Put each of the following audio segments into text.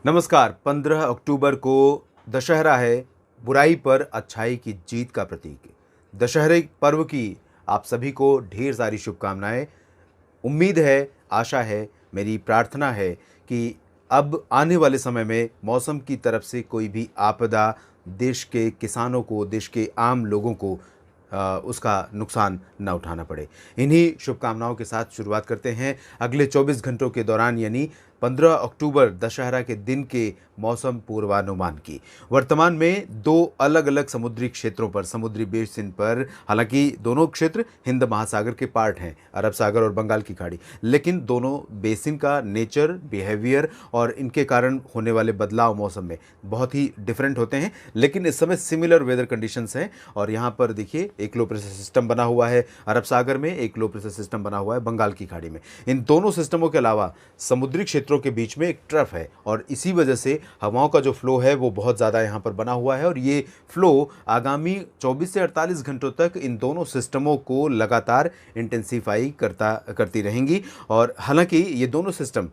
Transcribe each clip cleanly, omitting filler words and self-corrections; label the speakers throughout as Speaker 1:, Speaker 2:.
Speaker 1: नमस्कार। 15 अक्टूबर को दशहरा है, बुराई पर अच्छाई की जीत का प्रतीक। दशहरे पर्व की आप सभी को ढेर सारी शुभकामनाएं। उम्मीद है, आशा है, मेरी प्रार्थना है कि अब आने वाले समय में मौसम की तरफ से कोई भी आपदा देश के किसानों को, देश के आम लोगों को उसका नुकसान न उठाना पड़े। इन्हीं शुभकामनाओं के साथ शुरुआत करते हैं अगले 24 घंटों के दौरान, यानी 15 अक्टूबर दशहरा के दिन के मौसम पूर्वानुमान की। वर्तमान में दो अलग अलग समुद्री क्षेत्रों पर, समुद्री बेसिन पर, हालांकि दोनों क्षेत्र हिंद महासागर के पार्ट हैं, अरब सागर और बंगाल की खाड़ी, लेकिन दोनों बेसिन का नेचर, बिहेवियर और इनके कारण होने वाले बदलाव मौसम में बहुत ही डिफरेंट होते हैं। लेकिन इस समय सिमिलर वेदर कंडीशंस हैं। और यहाँ पर देखिए, एक लो प्रेशर सिस्टम बना हुआ है अरब सागर में, एक लो प्रेशर सिस्टम बना हुआ है बंगाल की खाड़ी में। इन दोनों सिस्टमों के अलावा समुद्री क्षेत्रों के बीच में एक ट्रफ है, और इसी वजह से हवाओं का जो फ्लो है वो बहुत ज़्यादा यहाँ पर बना हुआ है। और ये फ्लो आगामी 24 से 48 घंटों तक इन दोनों सिस्टमों को लगातार इंटेंसीफाई करती रहेंगी। और हालांकि ये दोनों सिस्टम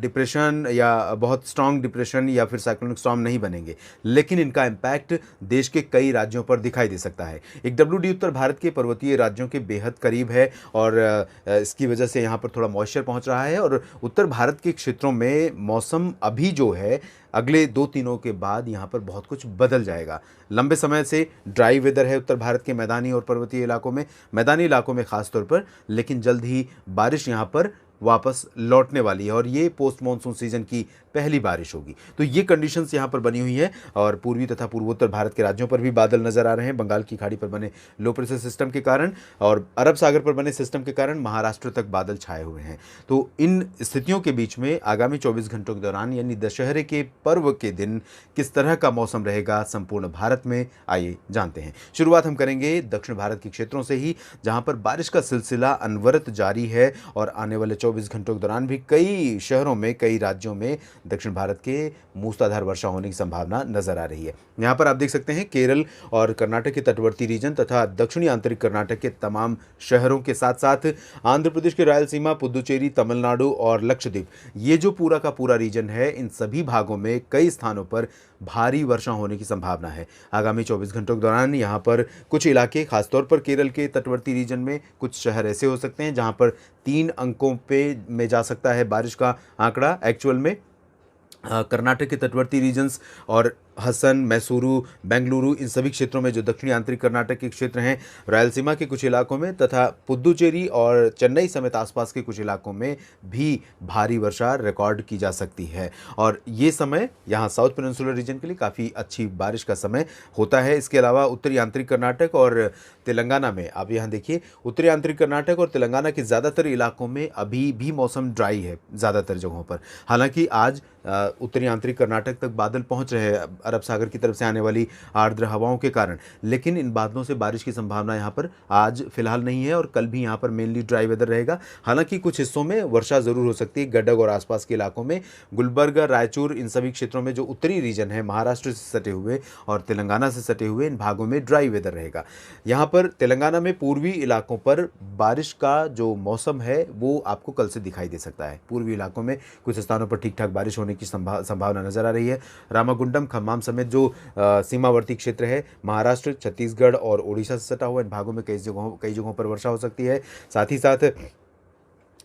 Speaker 1: डिप्रेशन या बहुत स्ट्रांग डिप्रेशन या फिर साइक्लोनिक स्टॉर्म नहीं बनेंगे, लेकिन इनका इम्पैक्ट देश के कई राज्यों पर दिखाई दे सकता है। एक WD उत्तर भारत के पर्वतीय राज्यों के बेहद करीब है, और इसकी वजह से यहाँ पर थोड़ा मॉइस्चर पहुँच रहा है। और उत्तर भारत के क्षेत्रों में मौसम अभी जो है, अगले 2 दिनों के बाद यहाँ पर बहुत कुछ बदल जाएगा। लंबे समय से ड्राई वेदर है उत्तर भारत के मैदानी और पर्वतीय इलाकों में, मैदानी इलाकों में खास तौर पर, लेकिन जल्द ही बारिश यहाँ पर वापस लौटने वाली है, और ये पोस्ट मॉनसून सीजन की पहली बारिश होगी। तो ये कंडीशंस यहाँ पर बनी हुई है, और पूर्वी तथा पूर्वोत्तर भारत के राज्यों पर भी बादल नजर आ रहे हैं, बंगाल की खाड़ी पर बने लो प्रेशर सिस्टम के कारण और अरब सागर पर बने सिस्टम के कारण महाराष्ट्र तक बादल छाए हुए हैं। तो इन स्थितियों के बीच में आगामी 24 घंटों के दौरान, यानी दशहरे के पर्व के दिन, किस तरह का मौसम रहेगा संपूर्ण भारत में, आइए जानते हैं। शुरुआत हम करेंगे दक्षिण भारत के क्षेत्रों से ही, जहां पर बारिश का सिलसिला अनवरत जारी है, और आने वाले 24 घंटों के दौरान भी कई शहरों में, कई राज्यों में दक्षिण भारत के मूसलाधार वर्षा होने की संभावना नजर आ रही है। यहाँ पर आप देख सकते हैं केरल और कर्नाटक के तटवर्ती रीजन तथा दक्षिणी आंतरिक कर्नाटक के तमाम शहरों के साथ साथ आंध्र प्रदेश के रायलसीमा, पुदुचेरी, तमिलनाडु और लक्षद्वीप, ये जो पूरा का पूरा रीजन है, इन सभी भागों में कई स्थानों पर भारी वर्षा होने की संभावना है। आगामी 24 घंटों के दौरान यहाँ पर कुछ इलाके, खासतौर पर केरल के तटवर्ती रीजन में कुछ शहर ऐसे हो सकते हैं जहाँ पर 3 अंकों पे में जा सकता है बारिश का आंकड़ा एक्चुअल में। कर्नाटक के तटवर्ती रीजन्स और हसन, मैसूरू, बेंगलुरु, इन सभी क्षेत्रों में जो दक्षिणी आंतरिक कर्नाटक के क्षेत्र हैं, रायलसीमा के कुछ इलाकों में तथा पुदुचेरी और चेन्नई समेत आसपास के कुछ इलाकों में भी भारी वर्षा रिकॉर्ड की जा सकती है। और ये समय यहाँ साउथ पेनिनसुलर रीजन के लिए काफ़ी अच्छी बारिश का समय होता है। इसके अलावा उत्तरी आंतरिक कर्नाटक और तेलंगाना में, आप यहाँ देखिए, उत्तरी आंतरिक कर्नाटक और तेलंगाना के ज़्यादातर इलाकों में अभी भी मौसम ड्राई है ज़्यादातर जगहों पर। हालांकि आज उत्तरी आंतरिक कर्नाटक तक बादल पहुँच रहे हैं अरब सागर की तरफ से आने वाली आर्द्र हवाओं के कारण, लेकिन इन बादलों से बारिश की संभावना यहाँ पर आज फिलहाल नहीं है, और कल भी यहाँ पर मेनली ड्राई वेदर रहेगा। हालांकि कुछ हिस्सों में वर्षा जरूर हो सकती है, गडग और आसपास के इलाकों में, गुलबर्गा, रायचूर, इन सभी क्षेत्रों में जो उत्तरी रीजन है, महाराष्ट्र से सटे हुए और तेलंगाना से सटे हुए, इन भागों में ड्राई वेदर रहेगा। यहाँ पर तेलंगाना में पूर्वी इलाकों पर बारिश का जो मौसम है वो आपको कल से दिखाई दे सकता है। पूर्वी इलाकों में कुछ स्थानों पर ठीक ठाक बारिश होने की संभावना नजर आ रही है। रामागुंडम, खम्माम समेत जो सीमावर्ती क्षेत्र है, महाराष्ट्र, छत्तीसगढ़ और ओडिशा से सटा हुआ, इन भागों में कई जगहों पर वर्षा हो सकती है। साथ ही साथ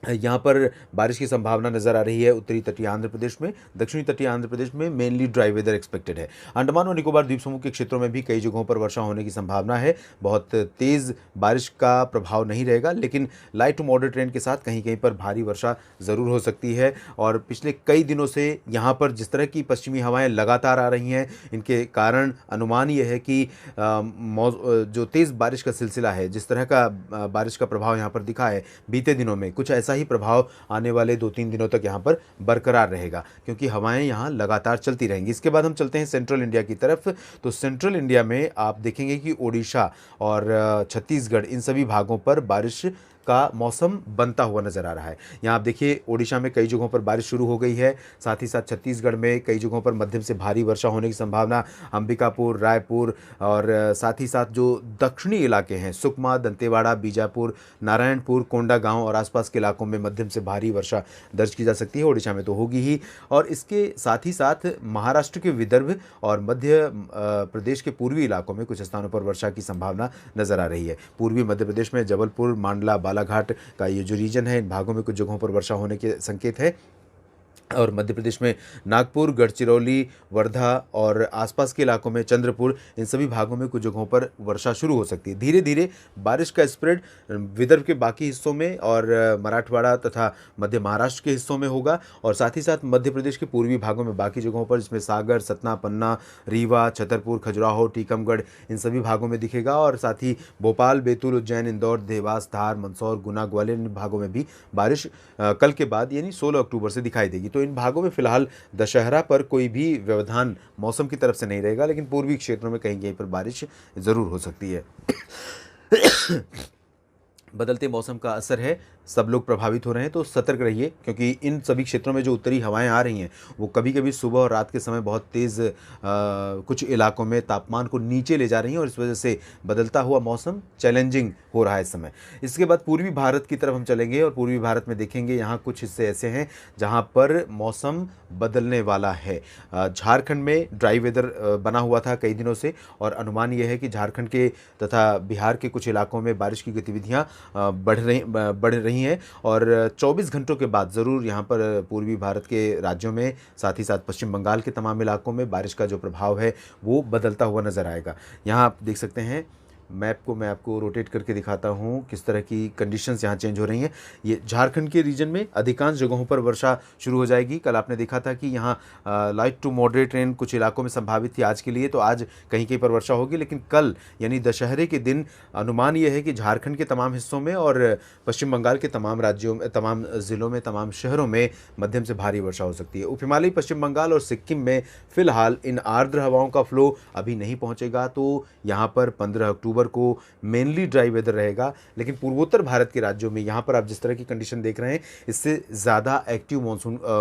Speaker 1: यहाँ पर बारिश की संभावना नजर आ रही है उत्तरी तटीय आंध्र प्रदेश में, दक्षिणी तटीय आंध्र प्रदेश में मेनली ड्राई वेदर एक्सपेक्टेड है। अंडमान और निकोबार द्वीप समूह के क्षेत्रों में भी कई जगहों पर वर्षा होने की संभावना है। बहुत तेज बारिश का प्रभाव नहीं रहेगा, लेकिन लाइट टू मॉडरेट रेन के साथ कहीं कहीं पर भारी वर्षा ज़रूर हो सकती है। और पिछले कई दिनों से यहाँ पर जिस तरह की पश्चिमी हवाएँ लगातार आ रही हैं, इनके कारण अनुमान ये है कि जो तेज़ बारिश का सिलसिला है, जिस तरह का बारिश का प्रभाव यहाँ पर दिखा है बीते दिनों में, कुछ ऐसा ही प्रभाव आने वाले 2-3 दिनों तक यहाँ पर बरकरार रहेगा, क्योंकि हवाएं यहाँ लगातार चलती रहेंगी। इसके बाद हम चलते हैं सेंट्रल इंडिया की तरफ। तो सेंट्रल इंडिया में आप देखेंगे कि ओडिशा और छत्तीसगढ़, इन सभी भागों पर बारिश का मौसम बनता हुआ नजर आ रहा है। यहाँ आप देखिए ओडिशा में कई जगहों पर बारिश शुरू हो गई है, साथ ही साथ छत्तीसगढ़ में कई जगहों पर मध्यम से भारी वर्षा होने की संभावना, अंबिकापुर, रायपुर और साथ ही साथ जो दक्षिणी इलाके हैं सुकमा, दंतेवाड़ा, बीजापुर, नारायणपुर, कोंडागांव और आसपास के इलाकों में मध्यम से भारी वर्षा दर्ज की जा सकती है। ओडिशा में तो होगी ही, और इसके साथ ही साथ महाराष्ट्र के विदर्भ और मध्य प्रदेश के पूर्वी इलाकों में कुछ स्थानों पर वर्षा की संभावना नजर आ रही है। पूर्वी मध्य प्रदेश में जबलपुर, मांडला, बालाघाट का ये जो रीजन है, इन भागों में कुछ जगहों पर वर्षा होने के संकेत है। और मध्य प्रदेश में नागपुर, गढ़चिरौली, वर्धा और आसपास के इलाकों में चंद्रपुर, इन सभी भागों में कुछ जगहों पर वर्षा शुरू हो सकती है। धीरे धीरे बारिश का स्प्रेड विदर्भ के बाकी हिस्सों में और मराठवाड़ा तथा मध्य महाराष्ट्र के हिस्सों में होगा, और साथ ही साथ मध्य प्रदेश के पूर्वी भागों में बाकी जगहों पर, जिसमें सागर, सतना, पन्ना, रीवा, छतरपुर, खजुराहो, टीकमगढ़, इन सभी भागों में दिखेगा। और साथ ही भोपाल, बैतूल, उज्जैन, इंदौर, देवास, धार, मंदसौर, गुना, ग्वालियर, इन भागों में भी बारिश कल के बाद यानी 16 अक्टूबर से दिखाई देगी। तो इन भागों में फिलहाल दशहरा पर कोई भी व्यवधान मौसम की तरफ से नहीं रहेगा, लेकिन पूर्वी क्षेत्रों में कहीं कहीं पर बारिश जरूर हो सकती है। बदलते मौसम का असर है, सब लोग प्रभावित हो रहे हैं, तो सतर्क रहिए, क्योंकि इन सभी क्षेत्रों में जो उत्तरी हवाएं आ रही हैं वो कभी कभी सुबह और रात के समय बहुत तेज़ कुछ इलाकों में तापमान को नीचे ले जा रही हैं, और इस वजह से बदलता हुआ मौसम चैलेंजिंग हो रहा है इस समय। इसके बाद पूर्वी भारत की तरफ हम चलेंगे, और पूर्वी भारत में देखेंगे यहाँ कुछ हिस्से ऐसे हैं जहाँ पर मौसम बदलने वाला है। झारखंड में ड्राई वेदर बना हुआ था कई दिनों से, और अनुमान यह है कि झारखंड के तथा बिहार के कुछ इलाकों में बारिश की गतिविधियाँ बढ़ रही हैं, और 24 घंटों के बाद ज़रूर यहाँ पर पूर्वी भारत के राज्यों में, साथ ही साथ पश्चिम बंगाल के तमाम इलाकों में बारिश का जो प्रभाव है वो बदलता हुआ नज़र आएगा। यहाँ आप देख सकते हैं मैप को, मैं आपको रोटेट करके दिखाता हूँ किस तरह की कंडीशंस यहाँ चेंज हो रही हैं। ये झारखंड के रीजन में अधिकांश जगहों पर वर्षा शुरू हो जाएगी। कल आपने देखा था कि यहाँ लाइट टू मॉडरेट रेन कुछ इलाकों में संभावित थी आज के लिए, तो आज कहीं कहीं पर वर्षा होगी, लेकिन कल यानी दशहरे के दिन अनुमान ये है कि झारखंड के तमाम हिस्सों में और पश्चिम बंगाल के तमाम राज्यों में, तमाम ज़िलों में, तमाम शहरों में मध्यम से भारी वर्षा हो सकती है। उप हिमालयी पश्चिम बंगाल और सिक्किम में फिलहाल इन आर्द्र हवाओं का फ्लो अभी नहीं पहुँचेगा, तो यहाँ पर 15 अक्टूबर को मेनली ड्राई वेदर रहेगा। लेकिन पूर्वोत्तर भारत के राज्यों में यहाँ पर आप जिस तरह की कंडीशन देख रहे हैं, इससे ज़्यादा एक्टिव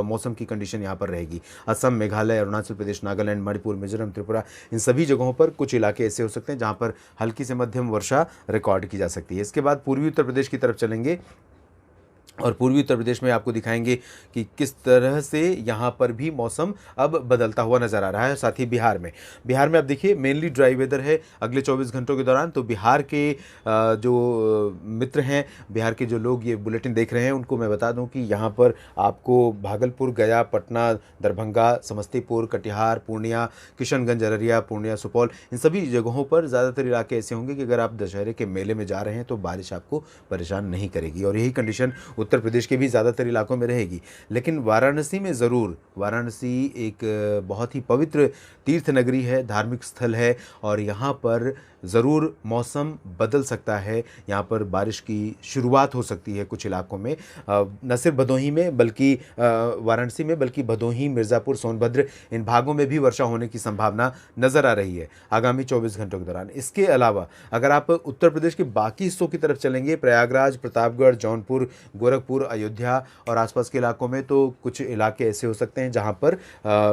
Speaker 1: मौसम की कंडीशन यहाँ पर रहेगी। असम, मेघालय, अरुणाचल प्रदेश, नागालैंड, मणिपुर, मिजोरम, त्रिपुरा, इन सभी जगहों पर कुछ इलाके ऐसे हो सकते हैं जहाँ पर हल्की से मध्यम वर्षा रिकॉर्ड की जा सकती है। इसके बाद पूर्वी उत्तर प्रदेश की तरफ चलेंगे, और पूर्वी उत्तर प्रदेश में आपको दिखाएंगे कि किस तरह से यहाँ पर भी मौसम अब बदलता हुआ नज़र आ रहा है। साथ ही बिहार में आप देखिए मेनली ड्राई वेदर है अगले 24 घंटों के दौरान। तो बिहार के जो मित्र हैं, बिहार के जो लोग ये बुलेटिन देख रहे हैं, उनको मैं बता दूं कि यहाँ पर आपको भागलपुर, गया, पटना, दरभंगा, समस्तीपुर, कटिहार, पूर्णिया, किशनगंज, अररिया, पूर्णिया, सुपौल, इन सभी जगहों पर ज़्यादातर इलाके ऐसे होंगे कि अगर आप दशहरे के मेले में जा रहे हैं तो बारिश आपको परेशान नहीं करेगी, और यही कंडीशन उत्तर प्रदेश के भी ज़्यादातर इलाकों में रहेगी। लेकिन वाराणसी में ज़रूर, वाराणसी एक बहुत ही पवित्र तीर्थ नगरी है, धार्मिक स्थल है, और यहाँ पर ज़रूर मौसम बदल सकता है। यहाँ पर बारिश की शुरुआत हो सकती है कुछ इलाकों में, न सिर्फ भदोही में बल्कि वाराणसी में, बल्कि भदोही, मिर्ज़ापुर, सोनभद्र, इन भागों में भी वर्षा होने की संभावना नज़र आ रही है आगामी 24 घंटों के दौरान। इसके अलावा अगर आप उत्तर प्रदेश के बाकी हिस्सों की तरफ चलेंगे, प्रयागराज, प्रतापगढ़, जौनपुर, गोरखपुर, अयोध्या और आसपास के इलाकों में, तो कुछ इलाके ऐसे हो सकते हैं जहाँ पर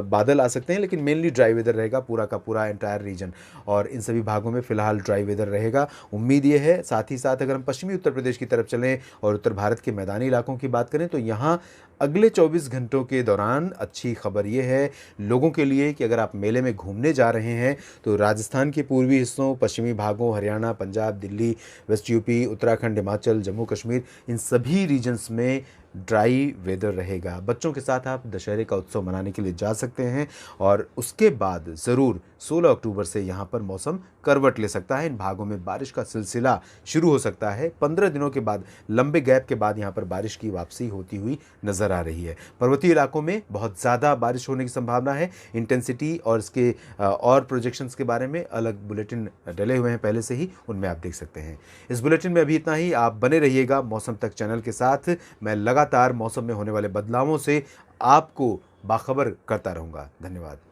Speaker 1: बादल आ सकते हैं, लेकिन मेनली ड्राई वेदर रहेगा पूरा का पूरा एंटायर रीजन, और इन सभी भागों में फिलहाल ड्राई वेदर रहेगा। उम्मीद ये है, साथ ही साथ अगर हम पश्चिमी उत्तर प्रदेश की तरफ चलें और उत्तर भारत के मैदानी इलाकों की बात करें, तो यहाँ अगले 24 घंटों के दौरान अच्छी खबर ये है लोगों के लिए कि अगर आप मेले में घूमने जा रहे हैं तो राजस्थान के पूर्वी हिस्सों, पश्चिमी भागों, हरियाणा, पंजाब, दिल्ली, वेस्ट यूपी, उत्तराखंड, हिमाचल, जम्मू कश्मीर, इन सभी रीजन्स में ड्राई वेदर रहेगा। बच्चों के साथ आप दशहरे का उत्सव मनाने के लिए जा सकते हैं, और उसके बाद ज़रूर 16 अक्टूबर से यहाँ पर मौसम करवट ले सकता है। इन भागों में बारिश का सिलसिला शुरू हो सकता है। 15 दिनों के बाद, लंबे गैप के बाद यहाँ पर बारिश की वापसी होती हुई नज़र आ रही है। पर्वतीय इलाकों में बहुत ज़्यादा बारिश होने की संभावना है। इंटेंसिटी और इसके और प्रोजेक्शंस के बारे में अलग बुलेटिन डले हुए हैं पहले से ही, उनमें आप देख सकते हैं। इस बुलेटिन में अभी इतना ही। आप बने रहिएगा मौसम तक चैनल के साथ। मैं लगातार मौसम में होने वाले बदलावों से आपको बाखबर करता रहूँगा। धन्यवाद।